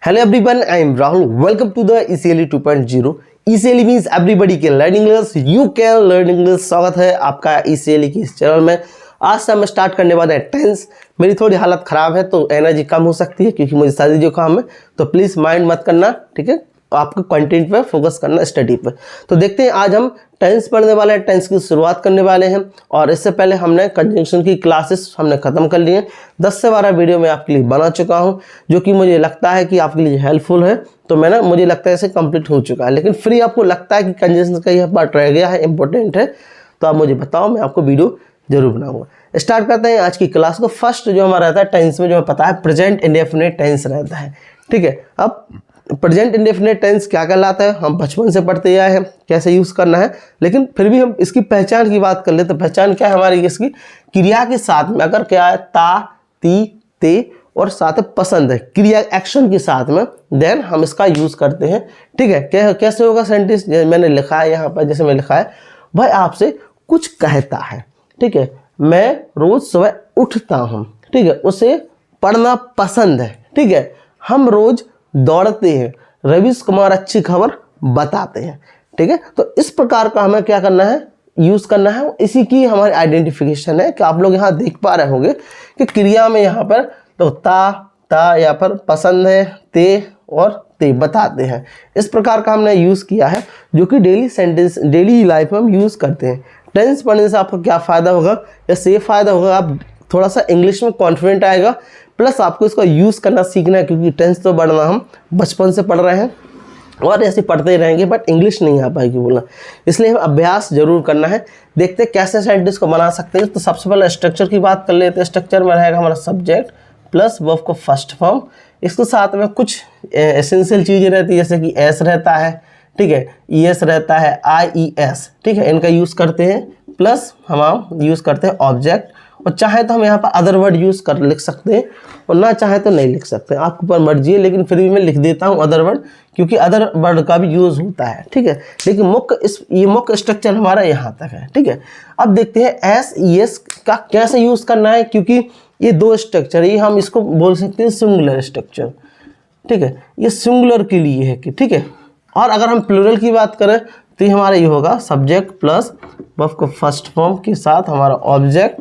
Hello everyone, I am Rahul. Welcome to the ECLE 2.0. ECLE means everybody can learn English. You can learn English. स्वागत है आपका ECLE की इस channel में। आज से हम स्टार्ट करने वाले हैं टेंस। मेरी थोड़ी हालत ख़राब है तो एनर्जी कम हो सकती है क्योंकि मुझे सर्दी जुकाम है, तो प्लीज़ माइंड मत करना, ठीक है। आपको कंटेंट पे फोकस करना, स्टडी पे। तो देखते हैं आज हम टेंस पढ़ने वाले हैं, टेंस की शुरुआत करने वाले हैं। और इससे पहले हमने कंजंक्शन की क्लासेस हमने ख़त्म कर ली हैं। 10 से 12 वीडियो मैं आपके लिए बना चुका हूं, जो कि मुझे लगता है कि आपके लिए हेल्पफुल है। तो मैंने मुझे लगता है इसे कंप्लीट हो चुका है, लेकिन फिर आपको लगता है कि कंजंक्शन का यह पार्ट रह गया है, इंपॉर्टेंट है, तो आप मुझे बताओ, मैं आपको वीडियो जरूर बनाऊंगा। स्टार्ट करते हैं आज की क्लास को। फर्स्ट जो हमारा रहता है टेंस में, जो हमें पता है प्रेजेंट इंडेफिनिट टेंस रहता है, ठीक है। अब प्रेजेंट इंडेफिनिट टेंस क्या कहलाता है, हम बचपन से पढ़ते आए हैं कैसे यूज़ करना है, लेकिन फिर भी हम इसकी पहचान की बात कर ले तो पहचान क्या है हमारी, इसकी क्रिया के साथ में अगर क्या है ता, ती, ते और साथ में पसंद है, क्रिया एक्शन के साथ में, देन हम इसका यूज़ करते हैं, ठीक है। कैसे होगा सेंटेंस, मैंने लिखा है यहाँ पर, जैसे मैं लिखा है, भाई आपसे कुछ कहता है, ठीक है। मैं रोज़ सुबह उठता हूँ, ठीक है, उसे पढ़ना पसंद है, ठीक है। हम रोज़ दौड़ते हैं, रवीश कुमार अच्छी खबर बताते हैं, ठीक है। तो इस प्रकार का हमें क्या करना है, यूज़ करना है। इसी की हमारी आइडेंटिफिकेशन है कि आप लोग यहाँ देख पा रहे होंगे कि क्रिया में यहाँ पर तो ता यहाँ पर पसंद है, ते और ते बताते हैं। इस प्रकार का हमने यूज़ किया है, जो कि डेली सेंटेंस, डेली लाइफ में हम यूज़ करते हैं। टेंस पढ़ने से आपको क्या फ़ायदा होगा, इससे ये फ़ायदा होगा आप थोड़ा सा इंग्लिश में कॉन्फिडेंट आएगा, प्लस आपको इसका यूज़ करना सीखना है, क्योंकि टेंस तो पढ़ना हम बचपन से पढ़ रहे हैं और ऐसे पढ़ते ही रहेंगे, बट इंग्लिश नहीं आ पाएगी बोलना, इसलिए हमें अभ्यास जरूर करना है। देखते हैं कैसे सेंटेंस को बना सकते हैं। तो सबसे पहले स्ट्रक्चर की बात कर लेते हैं। स्ट्रक्चर में रहेगा हमारा सब्जेक्ट प्लस वर्ब को फर्स्ट फॉर्म, इसके साथ में कुछ एसेंशियल चीज़ें रहती है, जैसे कि एस रहता है, ठीक है, ई एस रहता है, आई ई एस, ठीक है, इनका यूज़ करते हैं। प्लस हम यूज़ करते हैं ऑब्जेक्ट, और चाहे तो हम यहाँ पर अदर वर्ड यूज़ कर लिख सकते हैं और ना चाहे तो नहीं लिख सकते, आपके ऊपर मर्जी है, लेकिन फिर भी मैं लिख देता हूँ अदर वर्ड, क्योंकि अदर वर्ड का भी यूज़ होता है, ठीक है। लेकिन ये मुख्य स्ट्रक्चर हमारा यहाँ तक है, ठीक है। अब देखते हैं एस ई एस का कैसे यूज़ करना है, क्योंकि ये दो स्ट्रक्चर, ये हम इसको बोल सकते हैं सिंगुलर स्ट्रक्चर, ठीक है। ये सिंगुलर के लिए है कि, ठीक है। और अगर हम प्लूरल की बात करें तो ये हमारा ये होगा सब्जेक्ट प्लस वर्ब को फर्स्ट फॉर्म के साथ हमारा ऑब्जेक्ट,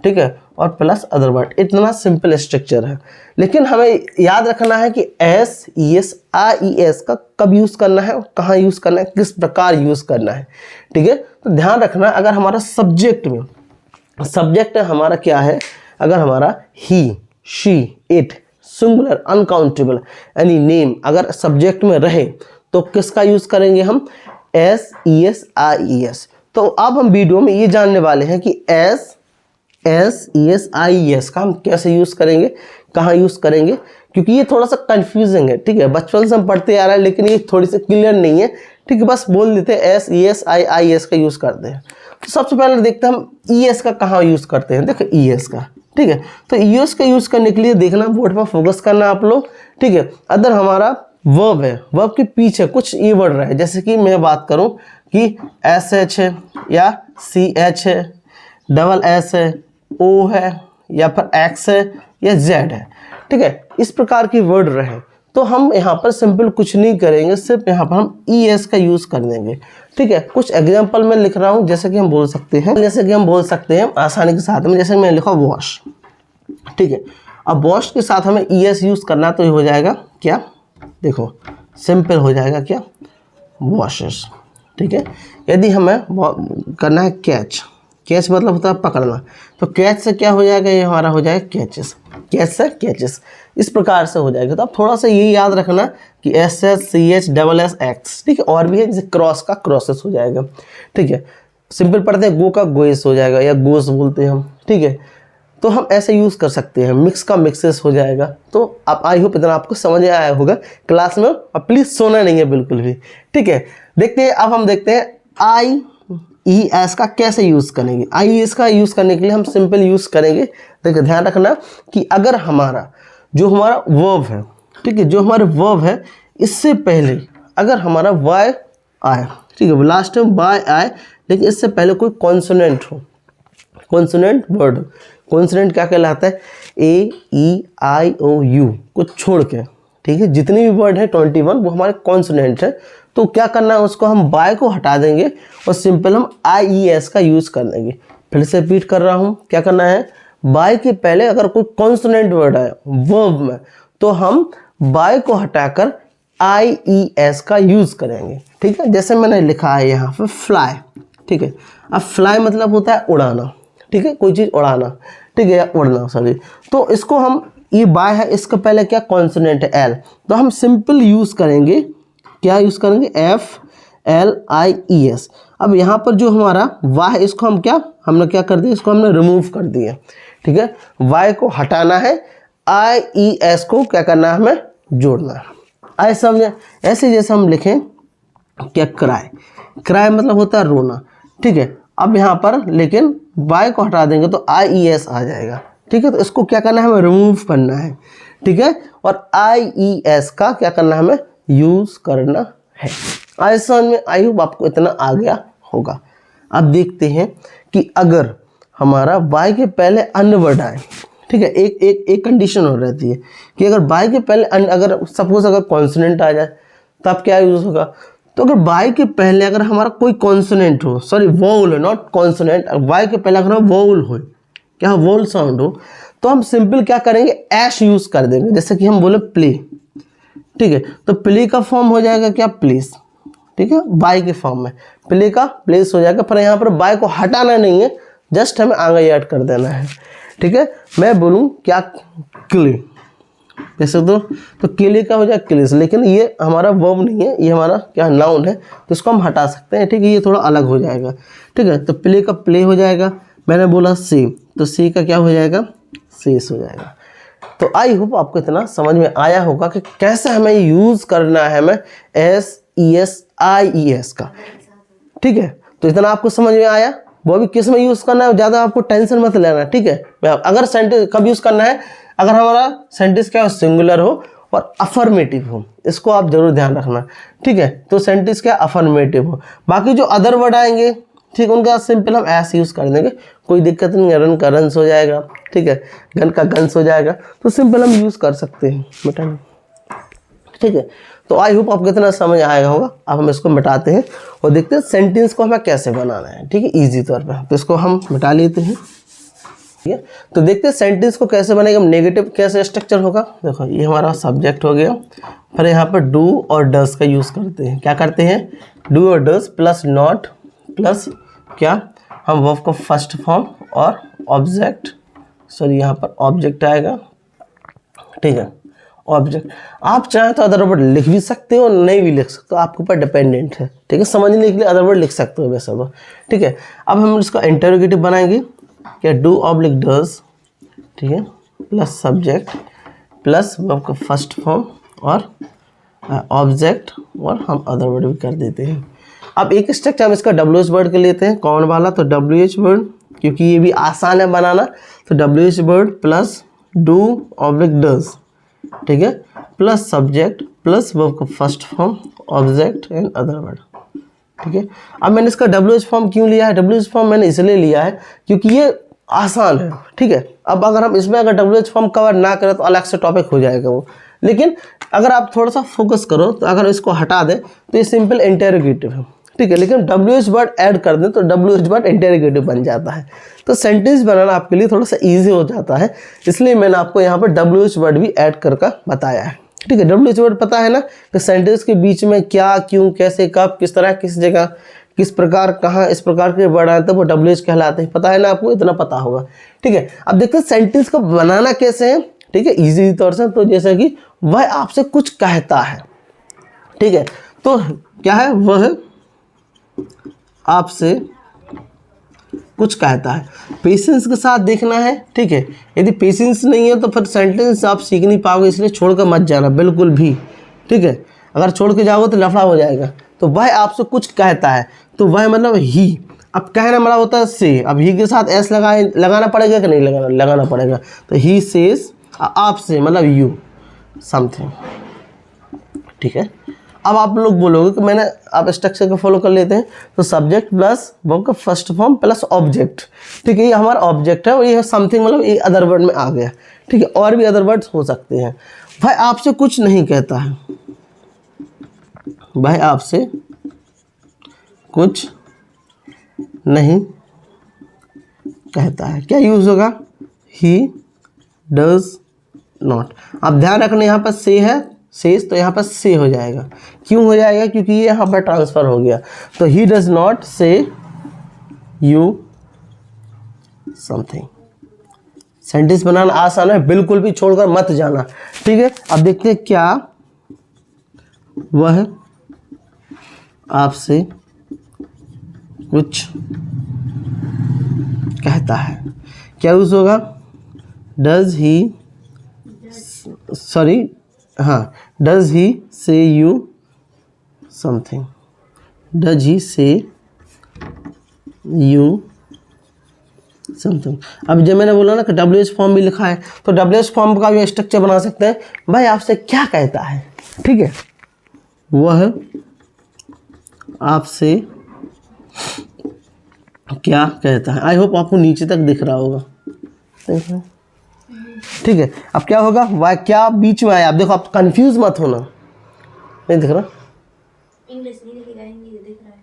ठीक है, और प्लस अदर वर्ड। इतना सिंपल स्ट्रक्चर है, लेकिन हमें याद रखना है कि S E S I E S का कब यूज़ करना है, कहाँ यूज़ करना है, किस प्रकार यूज़ करना है, ठीक है। तो ध्यान रखना, अगर हमारा सब्जेक्ट में, सब्जेक्ट हमारा क्या है, अगर हमारा he, she, it, singular, uncountable any name अगर सब्जेक्ट में रहे तो किसका यूज़ करेंगे हम, S E S I E S. तो अब हम वीडियो में ये जानने वाले हैं कि S E S I E S का हम कैसे यूज़ करेंगे, कहाँ यूज़ करेंगे, क्योंकि ये थोड़ा सा कंफ्यूजिंग है, ठीक है। बचपन से हम पढ़ते आ रहे हैं, लेकिन ये थोड़ी सी क्लियर नहीं है, ठीक है। बस बोल देते हैं S E S I S का यूज़ करते हैं। तो सबसे पहले देखते हैं हम ई एस का कहाँ यूज़ करते हैं। देखो ई एस का, ठीक है। तो ई एस का यूज़ करने के लिए देखना, बोर्ड पर फोकस करना आप लोग, ठीक है। अगर हमारा वर्ब है, वर्ब के पीछे कुछ ई वर्ड रहे, जैसे कि मैं बात करूं कि एस एच है या सी एच है, डबल एस है, ओ है, या फिर एक्स है या जेड है, ठीक है, इस प्रकार की वर्ड रहे तो हम यहाँ पर सिंपल कुछ नहीं करेंगे, सिर्फ यहाँ पर हम ई एस का यूज़ कर देंगे, ठीक है। कुछ एग्जाम्पल मैं लिख रहा हूँ, जैसे कि हम बोल सकते हैं आसानी के साथ में, जैसे मैं लिखा वॉश, ठीक है। अब वॉश के साथ हमें ई एस यूज़ करना, तो ये हो जाएगा क्या, देखो सिंपल हो जाएगा क्या, वॉशेस, ठीक है। यदि हमें करना है कैच, कैच मतलब होता है पकड़ना, तो कैच से क्या हो जाएगा, ये हमारा हो जाएगा कैचेस, कैच से कैचेस, इस प्रकार से हो जाएगा। तो अब थोड़ा सा ये याद रखना कि S S C H double S X, ठीक है। और भी है, जैसे क्रॉस का क्रॉसेस हो जाएगा, ठीक है। सिंपल पढ़ते हैं गो का गोएस हो जाएगा, या गोस बोलते हैं हम, ठीक है। तो हम ऐसे यूज़ कर सकते हैं, मिक्स का मिक्सेस हो जाएगा। तो आप आई होप इतना आपको समझ आया होगा क्लास में, और प्लीज़ सोना नहीं है बिल्कुल भी, ठीक है। देखते हैं, अब हम देखते हैं आई ई एस का कैसे यूज़ करेंगे। आई ई एस का यूज़ करने के लिए हम सिंपल यूज़ करेंगे। देखिए ध्यान रखना कि अगर हमारा वर्ब है, ठीक है, जो हमारे वर्ब है, इससे पहले अगर हमारा वाई आए, ठीक है, लास्ट में वाई आए, लेकिन इससे पहले कोई कॉन्सोनेंट हो, कॉन्सोनेंट वर्ड, कॉन्सोनेंट क्या कहलाता है, ए ई आई ओ यू को छोड़ के, ठीक है, जितनी भी वर्ड है 21 वो हमारे कॉन्सोनेंट है। तो क्या करना है, उसको हम बाय को हटा देंगे और सिंपल हम IES का यूज़ कर देंगे। फिर से रिपीट कर रहा हूँ, क्या करना है, बाय के पहले अगर कोई कॉन्सोनेंट वर्ड है वर्ब में तो हम बाय को हटाकर IES का यूज़ करेंगे। ठीक है, जैसे मैंने लिखा है यहाँ पे फ्लाई। ठीक है, अब फ्लाई मतलब होता है उड़ाना। ठीक है, कोई चीज़ उड़ाना, ठीक है, या उड़ना, सॉरी। तो इसको हम, ये बाय है, इसका पहले क्या कॉन्सोनेंट है L, तो हम सिंपल यूज़ करेंगे, क्या यूज़ करेंगे, FLIES। अब यहाँ पर जो हमारा वाय है इसको हम हमने क्या कर दिया, इसको हमने रिमूव कर दिया। ठीक है, वाय को हटाना है, IES को क्या करना है, हमें जोड़ना है। ऐसा समझे, ऐसे जैसे हम लिखें क्या, क्राई, क्राई मतलब होता है रोना। ठीक है, अब यहाँ पर लेकिन वाय को हटा देंगे तो IES आ जाएगा। ठीक है, तो इसको क्या करना है, हमें रिमूव करना है। ठीक है, और IES का क्या करना है, हमें यूज़ करना है। ऐसा में आई होप आपको इतना आ गया होगा। अब देखते हैं कि अगर हमारा बाय के पहले अन्य वर्ड आए, ठीक है, एक कंडीशन हो रहती है कि अगर बाय के पहले अगर सपोज अगर कॉन्सोनेंट आ जाए तब क्या यूज़ होगा। तो अगर बाय के पहले अगर हमारा कोई कॉन्सोनेंट हो, सॉरी वोवल हो, नॉट कॉन्सोनेंट, बाय के पहले अगर वोवल हो, क्या वोवल साउंड हो, तो हम सिंपल क्या करेंगे, ऐश यूज़ कर देंगे। जैसे कि हम बोले प्ले, ठीक है, तो प्ले का फॉर्म हो जाएगा क्या, प्लेस। ठीक है, बाय के फॉर्म में प्ले का प्लेस हो जाएगा, पर यहाँ पर बाय को हटाना नहीं है, जस्ट हमें आगे ऐड कर देना है। ठीक है, मैं बोलूँ क्या, क्ले, जैसे तो क्ले का हो जाए क्लेस, लेकिन ये हमारा वर्ब नहीं है, ये हमारा क्या नाउन है, तो इसको हम हटा सकते हैं। ठीक है, ये थोड़ा अलग हो जाएगा। ठीक है, तो प्ले का प्ले हो जाएगा, मैंने बोला सी, तो सी का क्या हो जाएगा, सेस हो जाएगा। तो आई होप आपको इतना समझ में आया होगा कि कैसे हमें यूज़ करना है हमें SES का। ठीक है, तो इतना आपको समझ में आया, वो भी किस में यूज़ करना है, ज़्यादा आपको टेंशन मत लेना। ठीक है, अगर सेंटेंस कब यूज़ करना है, अगर हमारा सेंटेंस क्या हो, सिंगुलर हो और अफर्मेटिव हो, इसको आप जरूर ध्यान रखना। ठीक है, तो सेंटेंस क्या अफर्मेटिव हो, बाकी जो अदर वर्ड आएंगे, ठीक, उनका सिंपल हम ऐसे यूज़ कर देंगे, कोई दिक्कत नहीं है। रन का रन्स हो जाएगा, ठीक है, गन का गन्स हो जाएगा, तो सिंपल हम यूज़ कर सकते हैं, मिटा नहीं। ठीक है, तो आई होप आपको इतना समझ आएगा होगा। अब हम इसको मिटाते हैं और देखते हैं सेंटेंस को हमें कैसे बनाना है। ठीक है, ईजी तौर पर, तो इसको हम मिटा लेते हैं। ठीक है, तो देखते हैं सेंटेंस को कैसे बनेगा, नेगेटिव कैसे स्ट्रक्चर होगा। देखो, ये हमारा सब्जेक्ट हो गया, फिर यहाँ पर डू और डस का यूज़ करते हैं। क्या करते हैं, डू और डस प्लस नॉट प्लस क्या, हम वर्ब को फर्स्ट फॉर्म और ऑब्जेक्ट, सॉरी यहाँ पर ऑब्जेक्ट आएगा। ठीक है, ऑब्जेक्ट, आप चाहें तो अदर वर्ड लिख भी सकते हो, नहीं भी लिख सकते हो, आपके ऊपर डिपेंडेंट है। ठीक है, समझने के लिए अदर वर्ड लिख सकते हो वैसे तो। ठीक है, अब हम इसका इंटरोगेटिव बनाएंगे, क्या, डू ऑब्लिक डस, ठीक है, प्लस सब्जेक्ट प्लस वर्ब का फर्स्ट फॉर्म और ऑब्जेक्ट, और हम अदर वर्ड भी कर देते हैं। अब एक स्ट्रक्चर हम इसका WH वर्ड के लेते हैं, कौन वाला, तो WH वर्ड, क्योंकि ये भी आसान है बनाना, तो WH word plus do oblique does, ठीक है, प्लस सब्जेक्ट प्लस वर्ब का first form object and other word. ठीक है, अब मैंने इसका WH फॉर्म क्यों लिया है, WH फॉर्म मैंने इसलिए लिया है क्योंकि ये आसान है। ठीक है, अब अगर हम इसमें अगर WH फॉर्म कवर ना करें तो अलग से टॉपिक हो जाएगा वो, लेकिन अगर आप थोड़ा सा फोकस करो तो अगर इसको हटा दें तो ये सिंपल इंटेरोगेटिव है। ठीक है, लेकिन WH वर्ड ऐड कर दें तो WH वर्ड इंटेरोगेटिव बन जाता है, तो सेंटेंस बनाना आपके लिए थोड़ा सा इजी हो जाता है, इसलिए मैंने आपको यहाँ पर WH वर्ड भी ऐड करके बताया है। ठीक है, WH वर्ड पता है ना कि सेंटेंस के बीच में क्या, क्यों, कैसे, कब, किस तरह, किस जगह, किस प्रकार, कहाँ, इस प्रकार के वर्ड आते हैं वो WH कहलाते हैं। पता है ना आपको, इतना पता होगा। ठीक है, अब देखते हैं सेंटेंस को बनाना कैसे है। ठीक है, इजी तौर से, तो जैसे कि वह आपसे कुछ कहता है। ठीक है, तो क्या है, वह आपसे कुछ कहता है, पेशेंस के साथ देखना है। ठीक है, यदि पेशेंस नहीं है तो फिर सेंटेंस आप सीख नहीं पाओगे, इसलिए छोड़कर मत जाना बिल्कुल भी। ठीक है, अगर छोड़ के जाओगे तो लफड़ा हो जाएगा। तो वह आपसे कुछ कहता है, तो वह मतलब ही, अब कहना बड़ा होता है से, अब ही के साथ एस लगाना पड़ेगा कि नहीं लगाना पड़ेगा, तो ही सेज आपसे मतलब यू समथिंग। ठीक है, अब आप लोग बोलोगे कि मैंने, आप स्ट्रक्चर को फॉलो कर लेते हैं, तो सब्जेक्ट प्लस वर्ब का फर्स्ट फॉर्म प्लस ऑब्जेक्ट। ठीक है, ये हमारा ऑब्जेक्ट है और ये समथिंग मतलब ये अदर वर्ड में आ गया। ठीक है, और भी अदर वर्ड्स हो सकते हैं, भाई आपसे कुछ नहीं कहता है, भाई आपसे कुछ नहीं कहता है, क्या यूज होगा? He does not. अब ध्यान रखना यहाँ पर से है, सेज, तो यहाँ पर से हो जाएगा। क्यों हो जाएगा? क्योंकि ये यहाँ पर ट्रांसफर हो गया। तो ही डज नॉट से यू समथिंग। सेंटेंस बनाना आसान है, बिल्कुल भी छोड़कर मत जाना, ठीक है। अब देखते हैं क्या वह आपसे कुछ कहता है, क्या यूज होगा? डज ही, सॉरी, हाँ, डज ही से यू समथिंग, डज ही से यू समथिंग। अब जब मैंने बोला ना कि WH फॉर्म भी लिखा है, तो WH फॉर्म का भी स्ट्रक्चर बना सकते हैं। भाई आपसे क्या कहता है, ठीक है, वह आपसे क्या कहता है। आई होप आपको नीचे तक दिख रहा होगा, ठीक है। अब क्या होगा? वह क्या बीच में आया, आप देखो, आप कंफ्यूज मत होना, नहीं दिख रहा, इंग्लिश नहीं दिख रहा है।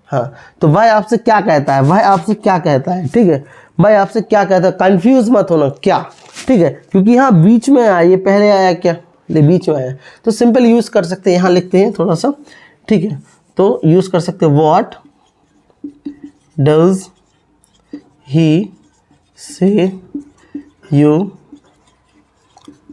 हाँ, तो भाई आपसे क्या कहता है, भाई आपसे क्या कहता है, ठीक है, भाई आपसे क्या कहता है, कंफ्यूज मत होना, क्या, ठीक है, क्योंकि यहाँ बीच में आया, ये पहले आया क्या, ये बीच में आया, तो सिंपल यूज कर सकते हैं, यहाँ लिखते हैं थोड़ा सा, ठीक है, तो यूज कर सकते हैं व्हाट डज ही से यू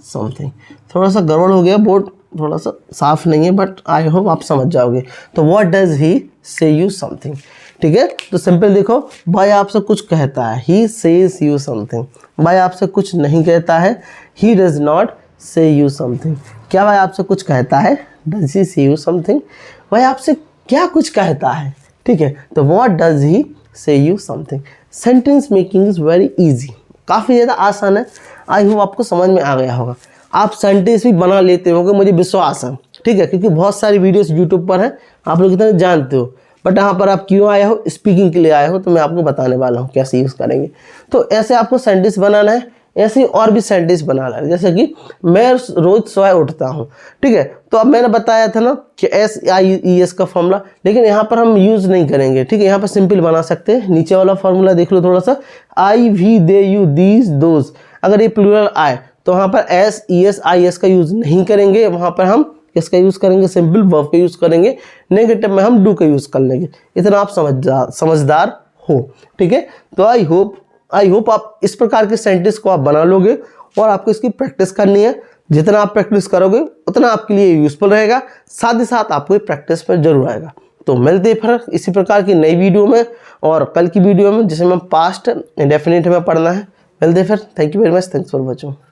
समथिंग। थोड़ा सा गड़बड़ हो गया, बोर्ड थोड़ा सा साफ नहीं है, बट आई होप आप समझ जाओगे। तो व्हाट डज ही से यू समथिंग, ठीक है। तो सिंपल देखो, भाई आपसे कुछ कहता है, ही सेज यू समथिंग। भाई आपसे कुछ नहीं कहता है, ही डज नॉट से यू समथिंग। क्या भाई आपसे कुछ कहता है, डज ही से यू समथिंग। भाई आपसे क्या कुछ कहता है, ठीक है, तो व्हाट डज ही से you something. Sentence making is very easy, काफ़ी ज़्यादा आसान है। आई होप आपको समझ में आ गया होगा। आप सेंटेंस भी बना लेते होंगे, मुझे विश्वास है, ठीक है, क्योंकि बहुत सारी वीडियोस यूट्यूब पर हैं, आप लोग इतना जानते हो। बट यहाँ पर आप क्यों आए हो? स्पीकिंग के लिए आए हो, तो मैं आपको बताने वाला हूँ कैसे यूज़ करेंगे। तो ऐसे आपको सेंटेंस बनाना है, ऐसे और भी सेंटेंस बनाना है। जैसे कि मैं रोज सुबह उठता हूँ, ठीक है, तो अब मैंने बताया था ना कि SIES का फॉर्मूला, लेकिन यहाँ पर हम यूज़ नहीं करेंगे, ठीक है। यहाँ पर सिंपल बना सकते हैं। नीचे वाला फॉर्मूला देख लो थोड़ा सा, I, V, they, you, these, those। अगर ये प्लूरल आए तो वहाँ पर SES IS का यूज़ नहीं करेंगे, वहाँ पर हम किसका यूज़ करेंगे? सिंपल वर्ब का यूज़ करेंगे। नेगेटिव में हम डू का यूज़ कर लेंगे। इतना आप समझदार हो, ठीक है। तो आई होप आप इस प्रकार के सेंटेंस को आप बना लोगे, और आपको इसकी प्रैक्टिस करनी है। जितना आप प्रैक्टिस करोगे उतना आपके लिए यूज़फुल रहेगा, साथ ही साथ आपको ये प्रैक्टिस पर जरूर आएगा। तो मिलते हैं फिर इसी प्रकार की नई वीडियो में, और कल की वीडियो में जिसमें पास्ट इंडेफिनिट में पढ़ना है। मिलते हैं फिर। Thank you very much, thanks for watching.